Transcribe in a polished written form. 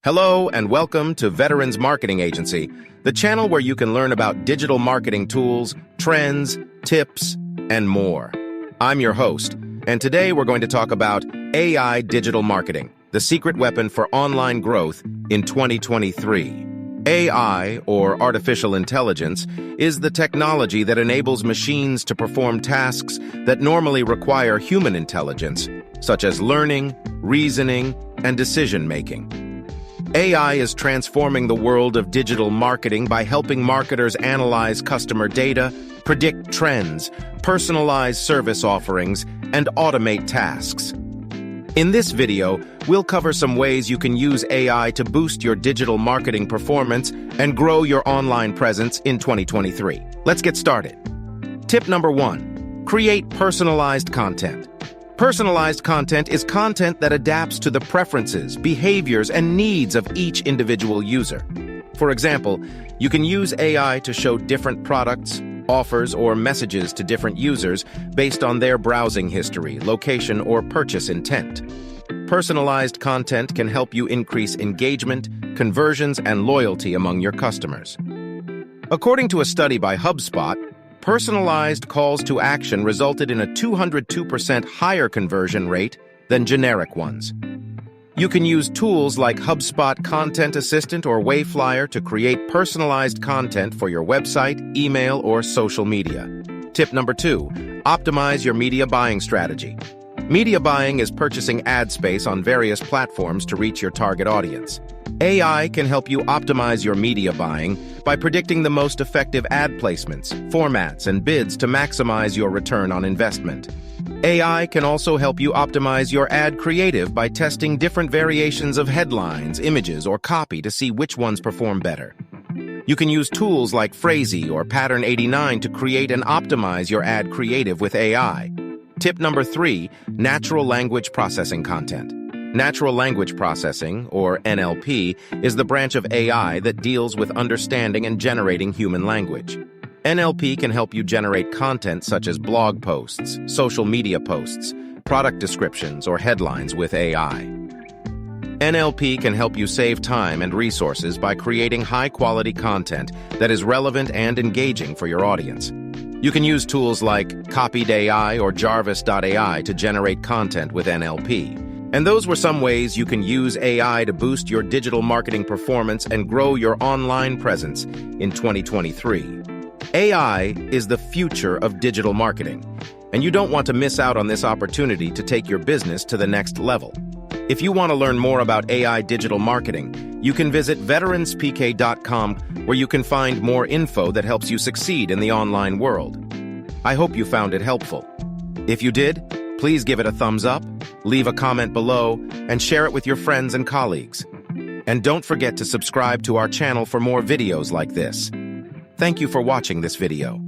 Hello and welcome to Veterans Marketing Agency, the channel where you can learn about digital marketing tools, trends, tips, and more. I'm your host, and today we're going to talk about AI digital marketing, the secret weapon for online growth in 2023. AI, or artificial intelligence, is the technology that enables machines to perform tasks that normally require human intelligence, such as learning, reasoning, and decision-making. AI is transforming the world of digital marketing by helping marketers analyze customer data, predict trends, personalize service offerings, and automate tasks. In this video, we'll cover some ways you can use AI to boost your digital marketing performance and grow your online presence in 2023. Let's get started. Tip number 1, create personalized content. Personalized content is content that adapts to the preferences, behaviors, and needs of each individual user. For example, you can use AI to show different products, offers, or messages to different users based on their browsing history, location, or purchase intent. Personalized content can help you increase engagement, conversions, and loyalty among your customers. According to a study by HubSpot, personalized calls to action resulted in a 202% higher conversion rate than generic ones. You can use tools like HubSpot Content Assistant or Wayflyer to create personalized content for your website, email, or social media. Tip number 2, optimize your media buying strategy. Media buying is purchasing ad space on various platforms to reach your target audience. AI can help you optimize your media buying by predicting the most effective ad placements, formats, and bids to maximize your return on investment. AI can also help you optimize your ad creative by testing different variations of headlines, images, or copy to see which ones perform better. You can use tools like Phrasee or Pattern 89 to create and optimize your ad creative with AI. Tip number 3, natural language processing content. Natural language processing, or NLP, is the branch of AI that deals with understanding and generating human language. NLP can help you generate content such as blog posts, social media posts, product descriptions, or headlines with AI. NLP can help you save time and resources by creating high-quality content that is relevant and engaging for your audience. You can use tools like copy.ai or jarvis.ai to generate content with NLP. And those were some ways you can use AI to boost your digital marketing performance and grow your online presence in 2023. AI is the future of digital marketing, and you don't want to miss out on this opportunity to take your business to the next level. If you want to learn more about AI digital marketing, you can visit veteranspk.com, where you can find more info that helps you succeed in the online world. I hope you found it helpful. If you did, please give it a thumbs up, leave a comment below, and share it with your friends and colleagues. And don't forget to subscribe to our channel for more videos like this. Thank you for watching this video.